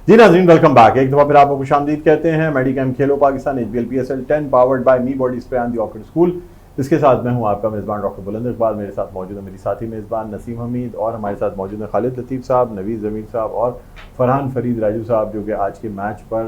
जी नाज़रीन, welcome back. एक दफ़ा फिर आपको खुशामदीद कहते हैं। मेडिकैम खेलो Pakistan HBL PSL 10 powered by me body spray and the Oxford school. इसके साथ मैं हूं आपका मेज़बान डॉक्टर बुलंद इकबाल। मेरे साथ मौजूद है मेरी साथी मेज़बान नसीम हमीद और हमारे साथ मौजूद है खालिद लतीफ़ साहब, नवीज़ ज़मीर साहब और फरहान फरीद राजू साहब, जो कि आज के मैच पर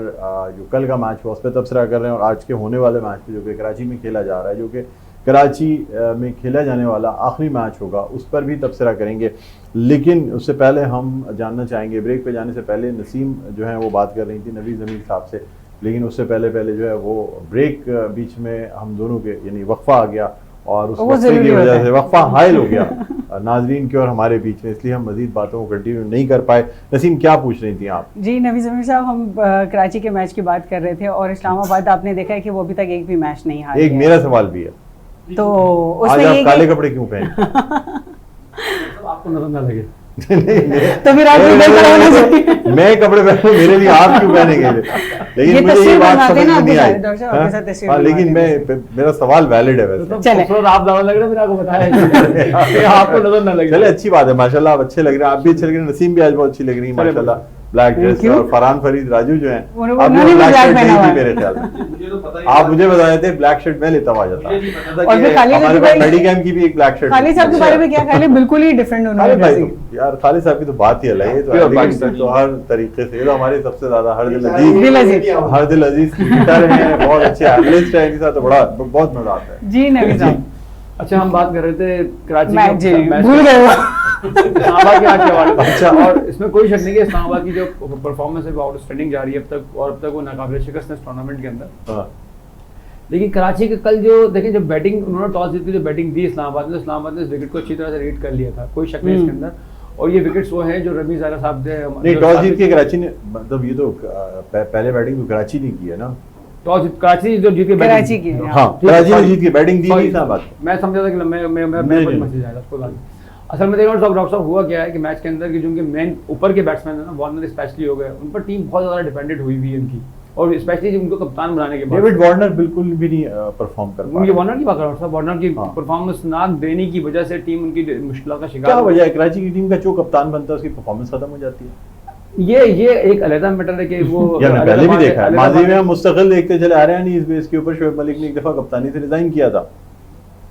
जो कल का मैच हुआ उस पर तबसरा कर रहे हैं और आज के होने वाले मैच पर जो कि कराची में खेला जा रहा है, जो कि कराची में खेला जाने वाला आखिरी मैच होगा, उस पर भी तबसरा करेंगे। लेकिन उससे पहले हम जानना चाहेंगे, ब्रेक पे जाने से पहले नसीम जो है वो बात कर रही थी नवीज़ ज़मीर साहब से, लेकिन उससे पहले जो है वो ब्रेक बीच में हम दोनों के यानी वक्फा आ गया और उस वक्फे की वजह से वक्फा हायल हो गया नाजरीन के और हमारे बीच में, इसलिए हम मजीद बातों को कंटिन्यू नहीं कर पाए। नसीम, क्या पूछ रही थी आप? जी नवीज़ ज़मीर साहब, हम कराची के मैच की बात कर रहे थे और इस्लामाबाद आपने देखा है कि वो अभी तक एक भी मैच नहीं हारा। एक मेरा सवाल भी है, तो आज आप काले कपड़े क्यों पहने? आपको नजर ना लगे तो फिर आप मैं कपड़े पहनूं, मेरे लिए आप क्यों पहनेंगे? लेकिन मुझे ये बात समझ में नहीं आई। लेकिन मेरा सवाल वैलिड है वैसे। चले आप नजर लग रहे हैं, आपको बताया आपको नजर ना लगे। चले, अच्छी बात है, माशाल्लाह आप अच्छे लग रहे हैं, आप भी अच्छे लग रहे हैं, नसीम भी आज बहुत अच्छी लग रही है माशाल्लाह। ब्लैक ड्रेस और फरहान फरीद राजू जो हैं उन्होंने भी ब्लैक पहना हुआ है मेरे ख्याल में। आप मुझे बताए थे ब्लैक शर्ट मैं लेता हुआ जाता। और फिर खालिद मेडिकैम की भी एक ब्लैक शर्ट। खालिद साहब के बारे में क्या ख्याल है? बिल्कुल ही डिफरेंट उन्होंने। यार खालिद साहब की तो बात ही अलग है, तो हर तरीके से तो हमारे सबसे ज्यादा हर दिल अजीज क्रिकेटर हैं, बहुत अच्छे एनालिस्ट हैं, इनके साथ तो बहुत मजा आता है। जी नवीज़ साहब, अच्छा हम बात कर रहे थे कराची मैच भूल गए इस्लामाबाद के आज के हवाले। अच्छा, और इसमें कोई शक नहीं कि इस्लामाबाद की जो परफॉर्मेंस है वो आउटस्टैंडिंग जा रही है अब तक, और अब तक वो नाकाबिल शिकस्त है इस टूर्नामेंट के अंदर। लेकिन कराची के कल जो देखें, जब बैटिंग उन्होंने टॉस जीत के जो बैटिंग दी इस्लामाबाद ने, तो इस्लामाबाद ने इस विकेट को अच्छी तरह से रीड कर लिया था, कोई शक नहीं इसके अंदर। और ये विकेट्स वो हैं जो रमी ज़ारा साहब ने टॉस जीत के कराची ने, मतलब ये तो पहले बैटिंग तो कराची ने की है ना, कराची जो जीत के कराची की, हाँ कराची ने जीत के बैटिंग दी थी ना। बात मैं समझा था कि मैं असल में देखा डॉक्टर साहब हुआ क्या है कि मैच के अंदर की जो उनके मेन ऊपर के बैट्समैन है ना, वार्नर स्पेशली हो गए, उन पर टीम बहुत ज़्यादा डिपेंडेंट हुई है उनकी, और स्पेशली उनको कप्तान बनाने के बाद डेविड वार्नर बिल्कुल भी नहीं परफॉर्म कर पाया। वार्नर की बात कर रहा हूँ, वार्नर की परफॉर्मेंस ना देने की वजह से टीम उनकी मुश्किल का शिकार। क्या वजह है कराची की टीम का जो कप्तान बनता है उसकी परफॉर्मेंस खत्म हो जाती है? ये एक अलग मैटर है कि वो पहले भी देखा है, माजी में हम मुस्तकिल देखते चले आ रहे हैं। इस बेस के ऊपर शोएब मलिक ने एक दफा कप्तानी से रिजाइन किया था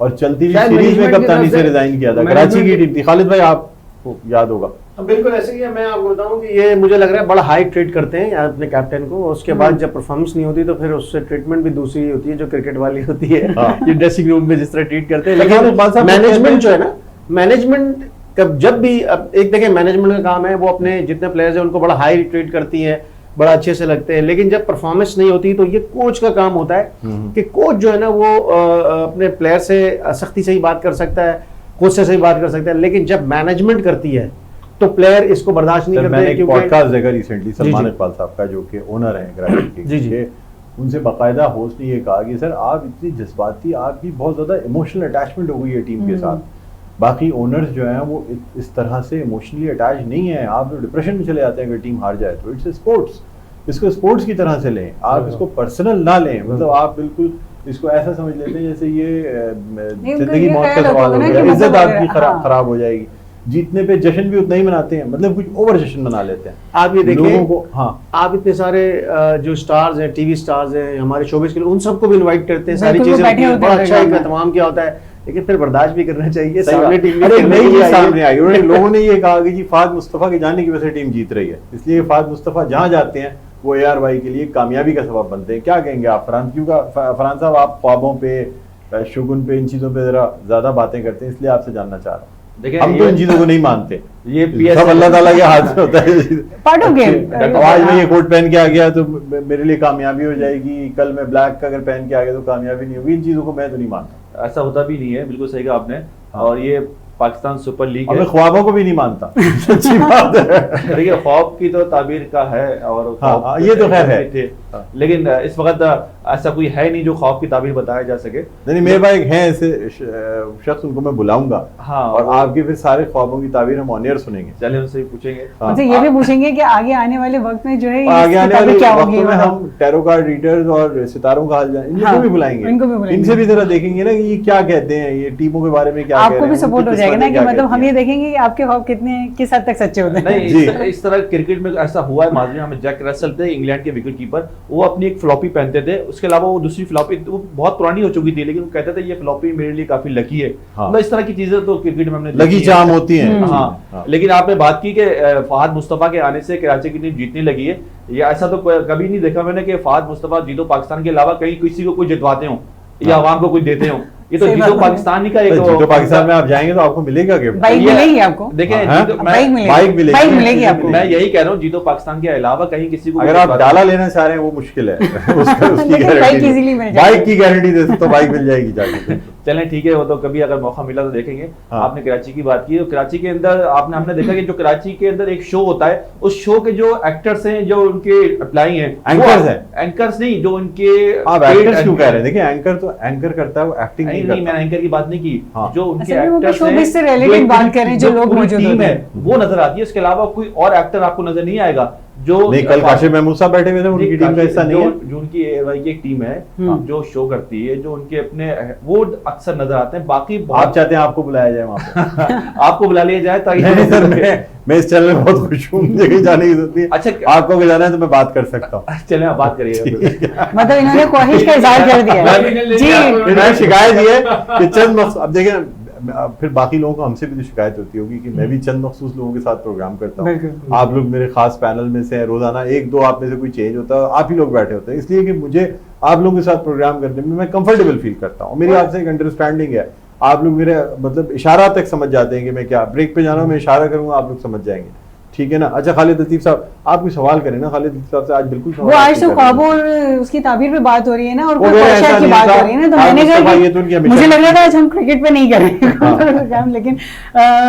और चलती हुई सीरीज में कप्तानी से रिजाइन किया था, कराची की टीम थी। खालिद भाई आपको याद होगा। बिल्कुल ऐसे ही है। मैं आपको बताऊं कि ये मुझे लग रहा है बड़ा हाई ट्रीट करते हैं यार अपने कैप्टन को, उसके बाद जब परफॉर्मेंस नहीं होती तो फिर उससे ट्रीटमेंट भी दूसरी होती है जो क्रिकेट वाली होती है। ये ड्रेसिंग रूम में जिस तरह ट्रीट करते हैं, लेकिन मैनेजमेंट जो है ना, मैनेजमेंट जब भी एक देखें मैनेजमेंट का काम है, वो अपने जितने प्लेयर्स हैं उनको बड़ा हाई ट्रीट करती है, बड़ा अच्छे से लगते हैं। लेकिन जब परफॉर्मेंस नहीं होती तो ये कोच का काम होता है कि कोच जो है ना वो अपने प्लेयर से सख्ती से ही बात कर सकता है, कोच से सही बात कर सकता है, लेकिन जब मैनेजमेंट करती है तो प्लेयर इसको बर्दाश्त नहीं करते। मैंने एक पॉडकास्ट देखा रिसेंटली सलमान इकबाल साहब का, जो कि ओनर हैं कराची के, जी उनसे बाकायदा होस्ट ने ये कहा कि सर आप इतनी जज्बाती, आपकी बहुत ज्यादा इमोशनल अटैचमेंट हो गई है टीम के साथ, बाकी ओनर्स जो हैं वो इस तरह से इमोशनली अटैच नहीं है, आप डिप्रेशन में चले जाते हैं अगर टीम हार जाए तो। इट्स स्पोर्ट्स, इसको स्पोर्ट्स की तरह से लें, आप इसको पर्सनल ना लें, मतलब आप बिल्कुल इसको ऐसा समझ लेते हैं जैसे ये जिंदगी मौत का सवाल हो गया, इज्जत आपकी खराब हो जाएगी। जीतने पे जश्न भी उतना ही मनाते हैं, मतलब कुछ ओवर जश्न मना लेते हैं। आप ये देखिए लोगों को, हाँ आप इतने सारे जो स्टार्स हैं, टीवी स्टार्स हैं हमारे शोबिज़ के, उन सबको भी इन्वाइट करते हैं, सारी चीजें बड़ा अच्छा एहतमाम किया होता है, लेकिन फिर बर्दाश्त भी करना चाहिए। सामने टीम सामने आई, लोगों ने ये कहा कि जी फाद मुस्तफा के जाने की वजह से टीम जीत रही है, इसलिए फाद मुस्तफा जहाँ जाते हैं वो ARY के लिए कामयाबी का सबब बनते हैं। क्या कहेंगे आप फरहान साहब? आप ख्वाबों पे, शुगुन पे, इन चीजों पे जरा ज्यादा बातें करते हैं, इसलिए आपसे जानना चाह रहा हूँ। देखिए हम तो इन चीजों को नहीं मानते, ये सब अल्लाह ताला के हाथ में होता है, पार्ट ऑफ गेम। आज मैं ये कोट पहन के आ गया तो मेरे लिए कामयाबी हो जाएगी, कल मैं ब्लैक अगर पहन के आ गया तो कामयाबी नहीं होगी, इन चीजों को मैं तो नहीं मानता। ऐसा होता भी नहीं है, बिल्कुल सही कहा आपने। और ये पाकिस्तान सुपर लीग है, ख्वाबों को भी नहीं मानता सच्ची बात है। देखिए ख्वाब की तो ताबीर का है और ये तो खैर है, लेकिन इस वक्त ऐसा कोई है नहीं जो ख्वाब की ताबीर बताया जा सके। नहीं, मेरे पास है ऐसे शख्स, उनको मैं बुलाऊंगा हाँ, और आपके फिर सारे ख्वाबों की ताबीर हम ऑन एयर सुनेंगे। चले उनसे ही पूछेंगे। हाँ। उनसे ये भी पूछेंगे कि आगे आने वाले वक्त में जो है आगे आने वाले क्या वक्तों होगी, में मतलब हम टैरो कार्ड रीडर्स और सितारों का हाल इनको हाँ, भी बुलाएंगे, इनको भी बुलाएंगे। इनसे भी जरा देखेंगे ना कि ये क्या कहते हैं, ये टीमों के बारे में क्या कह आपको रहे भी हैं, सपोर्ट हो उनकी जाएगा ना किस्मतें कि क्या मतलब हम कहती ये हैं। देखेंगे कि आपके ख्वाब कितने किस हद तक सच्चे होते हैं। नहीं, जी। इस तरह क्रिकेट में ऐसा हुआ है माजी में। जैक रसेल थे इंग्लैंड के विकेट कीपर, वो अपनी एक फ्लॉपी पहनते थे, उसके अलावा वो दूसरी फ्लॉपी वो बहुत पुरानी हो चुकी थी, लेकिन वो कहते थे ये फ्लॉपी मेरे लिए काफी लकी है। हाँ। मतलब इस तरह की चीजें तो क्रिकेट में हमने लगी देखी चाम हैं। होती है। हाँ, लेकिन आपने बात की कि फहद मुस्तफा के आने से कराची की टीम जीतने लगी है। ये ऐसा तो कभी नहीं देखा मैंने कि फहद मुस्तफा जीतो पाकिस्तान के अलावा कहीं किसी को कोई जितवाते हो या हाँ। अवाम को कोई देते हो। ये तो सही जीतो बात है। पाकिस्तान ही का एक तो पाकिस्तान में आप जाएंगे तो आपको मिलेगा गिफ्ट। बाइक ये- मिलेगी आपको, देखें हाँ, जीतो- मैं- बाइक मिलेगी, बाइक मिलेगी। बाइक मिलेगी आपको। मैं यही कह रहा हूँ जीतो पाकिस्तान के अलावा कहीं किसी को अगर आप डाला लेना चाह रहे हैं वो मुश्किल है उसकी लेकिन बाइक गारंटी easily मिल जाएगी। बाइक की गारंटी दे सकते हो, बाइक मिल जाएगी जाके। चलें ठीक है, वो तो कभी अगर मौका मिला तो देखेंगे। हाँ। आपने कराची की बात की, तो कराची के अंदर हमने देखा कि जो कराची के अंदर एक शो होता है, उस शो के जो एक्टर्स हैं, जो उनके अप्लाई हैं, एंकर्स हैं। एंकर्स नहीं, जो उनके आप एक्टर्स क्यों कह रहे हैं? देखिए एंकर तो एंकर करता है, वो एक्टिंग नहीं नहीं, करता। मैंने एंकर की बात नहीं की। हाँ। जो उनके असल में वो एक्टर्स showbiz से हैं, related जो बात पूरी- कर रहे हैं, जो लोग पूरी मौजूद टीम होते है, हैं। वो नजर आती है। इसके अलावा कोई और एक्टर आपको नजर नहीं आएगा जो नहीं, कल काशिफ महमूद साहब बैठे हुए थे, उनकी टीम का हिस्सा नहीं है। जो उनकी AY की एक टीम है जो शो करती है, जो उनके अपने वो अक्सर नजर आते हैं। बाकी आप बहुत चाहते हैं आपको बुलाया जाए वहाँ पे? आपको बुला लिया जाए ताकि नहीं सर, मैं इस चैनल में बहुत खुश हूँ, मुझे कहीं जाने की जरूरत नहीं है। अच्छा, आपको अगर जाना है तो मैं बात कर सकता हूँ। चलें आप बात करिएगा। मतलब इन्होंने ख्वाहिश का इजहार कर दिया है। जी, मैंने शिकायत ये है कि चंद मखसूस, अब देखें अब फिर बाकी लोगों को हमसे भी तो शिकायत होती होगी कि मैं भी चंद मखसूस लोगों के साथ प्रोग्राम करता हूँ। बिल्कुल। आप लोग मेरे खास पैनल में से हैं, रोजाना एक दो आप में से कोई चेंज होता है, आप ही लोग बैठे होते हैं, इसलिए कि मुझे आप लोगों के साथ प्रोग्राम करने में मैं कंफर्टेबल फील करता हूँ। मेरी आपसे एक अंडरस्टैंडिंग है, आप लोग मेरे मतलब इशारा तक समझ जाते हैं कि मैं क्या ब्रेक पे जाना हूँ, मैं इशारा करूँगा, आप लोग समझ जाएंगे, ठीक है ना। अच्छा खालिद लतीफ साहब, आप कोई सवाल करें ना खालिद लतीफ साहब से, आज बिल्कुल वो आज तो ख्वाबों और उसकी ताबीर पे बात हो रही है ना, और वो कोई मेरा ख्वाहिशात ऐसा की नहीं बात था। हो रही है ना, तो हाँ, मैंने कहा मुस्तफा, कि ये तो उनकी हमेशा- मुझे लग रहा था आज हम क्रिकेट पे नहीं करेंगे। लेकिन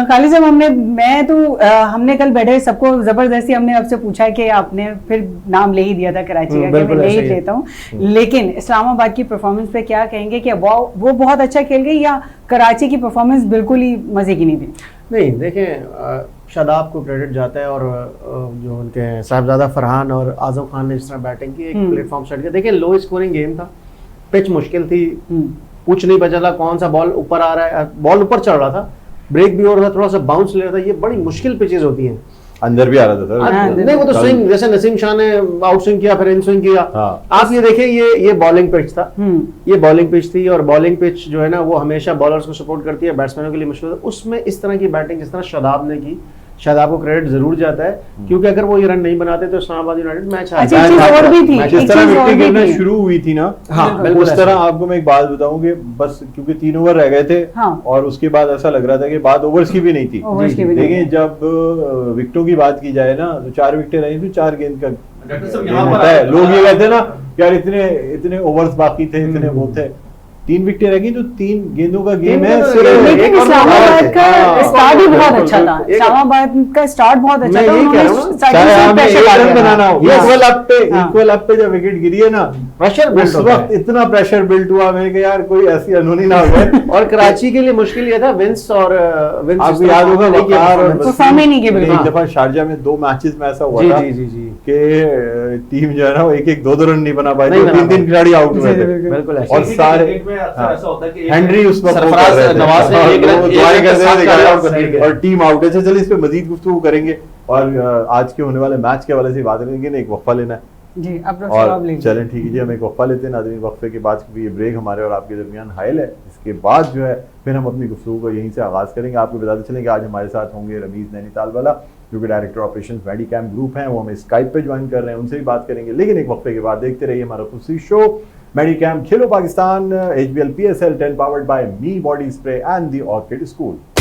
खालिद साहब हमने कल बैठे सबको जबरदस्ती हमने आपसे पूछा कि आपने फिर नाम ले ही दिया था कराची का कि बिल्कुल मैं ले ही ऐसा ही है। लेता हूँ, लेकिन इस्लामाबाद की परफॉर्मेंस पे क्या कहेंगे कि वो बहुत अच्छा खेल गई या कराची की परफॉर्मेंस बिल्कुल ही मजे की नहीं थी? नहीं देखें, शादाब को क्रेडिट जाता है और जो उनके साहबजादा फरहान और आजम खान ने जिस तरह बैटिंग की, एक प्लेटफॉर्म सेट किया। देखिए लो स्कोरिंग गेम था, पिच मुश्किल थी, कुछ नहीं पता चला कौन सा बॉल ऊपर आ रहा है, बॉल ऊपर चढ़ रहा था, ब्रेक भी हो रहा था, थोड़ा सा बाउंस ले रहा था। ये बड़ी मुश्किल पिचेस होती हैं। अंदर भी आ रहा था सर। नहीं वो तो स्विंग, जैसे नसीम शाह ने आउट स्विंग किया, फिर इन स्विंग किया। हाँ। आप ये देखें, ये बॉलिंग पिच था, ये बॉलिंग पिच थी, और बॉलिंग पिच जो है ना वो हमेशा बॉलर्स को सपोर्ट करती है, बैट्समैनों के लिए मुश्किल है। उसमें इस तरह की बैटिंग जिस तरह शादाब ने की, शादाब को क्रेडिट जरूर जाता है, क्योंकि अगर वो ये रन नहीं बनाते तो इस्लामाबाद यूनाइटेड मैच हार अच्छा, जाता। एक चीज और भी थी, मैच- जिस एक तरह चीज और विकेट भी गिरना थी। शुरू हुई थी ना, हाँ, बिल्कुल उस ऐसा। तरह आपको मैं एक बात बताऊं कि बस क्योंकि 3 ओवर रह गए थे, हाँ। और उसके बाद ऐसा लग रहा था कि बात ओवर्स की भी नहीं थी। ओवर्स की भी नहीं देखिए जब विकेटों की बात की जाए ना, तो 4 विकेटें रही थी, 4 गेंद का डॉक्टर साहब, गेम यहाँ पर होता है। आप- लोग ये कहते हैं ना यार इतने ओवर्स बाकी थे, इतने वो थे, 3 विकेटें रह गई तो 3 गेंदों का गेम है। गेंद सिर्फ तो- लेकिन एक और इस्लामाबाद का हाँ, स्टार्ट भी बहुत बिल्कुल, अच्छा था। बिल्कुल। इस्लामाबाद का स्टार्ट बहुत अच्छा मैं था, यही कह उन्होंने रहा हूँ ना, starting चाहे से हमें pressure एक डाल रन दिया। बनाना हो, हाँ। इक्वल अप पे जब विकेट गिरी है ना, प्रेशर उस बिल्ड होता वक्त है। इतना प्रेशर बिल्ड हुआ मैंने कहा यार कोई ऐसी अनहोनी ना हो जाए। और कराची के लिए मुश्किल ये था, विंस और विंस आपको याद होगा वकार और परफॉर्म ही नहीं किया बिल्कुल। एक दफा शारजाह में 2 मैचेस में ऐसा हुआ जी था जी जी जी कि टीम जो है ना वो 1-1 2-2 रन नहीं बना पाई, नहीं बना 3-3 पाई। खिलाड़ी आउट हुए थे। बिल्कुल ऐसा। और सारे क्रिकेट में अक्सर ऐसा होता है कि एक- हेनरी उस वक्त वो सरफराज कर रहे थे। नवाज ने हाँ, एक रन- वो एक दुआएं रन कर के रहे साथ थे, carry out और- कर दिया। और टीम आउट है। चलिए इस पे मजीद गुफ्तगू करेंगे और आज के होने वाले मैच के हवाले से बात करेंगे, लेकिन एक वक्फा लेना है। जी, अब डॉक्टर साहब और ले चलें ठीक है जी, हम एक वक्फा लेते हैं नाज़रीन। वक्फे के बाद क्योंकि ये ब्रेक हमारे और आपके दरमियान हायल है, इसके बाद जो है फिर हम अपनी गुफ्तगू को यहीं से आगाज़ करेंगे। आपको बताते चलेंगे आज हमारे साथ होंगे रमीज़ नैनीताल वाला, जो कि डायरेक्टर ऑपरेशंस मेडिकैम ग्रुप हैं, वो हमें स्काइप पे ज्वाइन कर रहे हैं, उनसे भी बात करेंगे। लेकिन एक वक्फे के बाद देखते रहिए हमारा खुशी show मेडिकैम Khelo Pakistan, HBL PSL 10 powered by me body spray and the orchid school.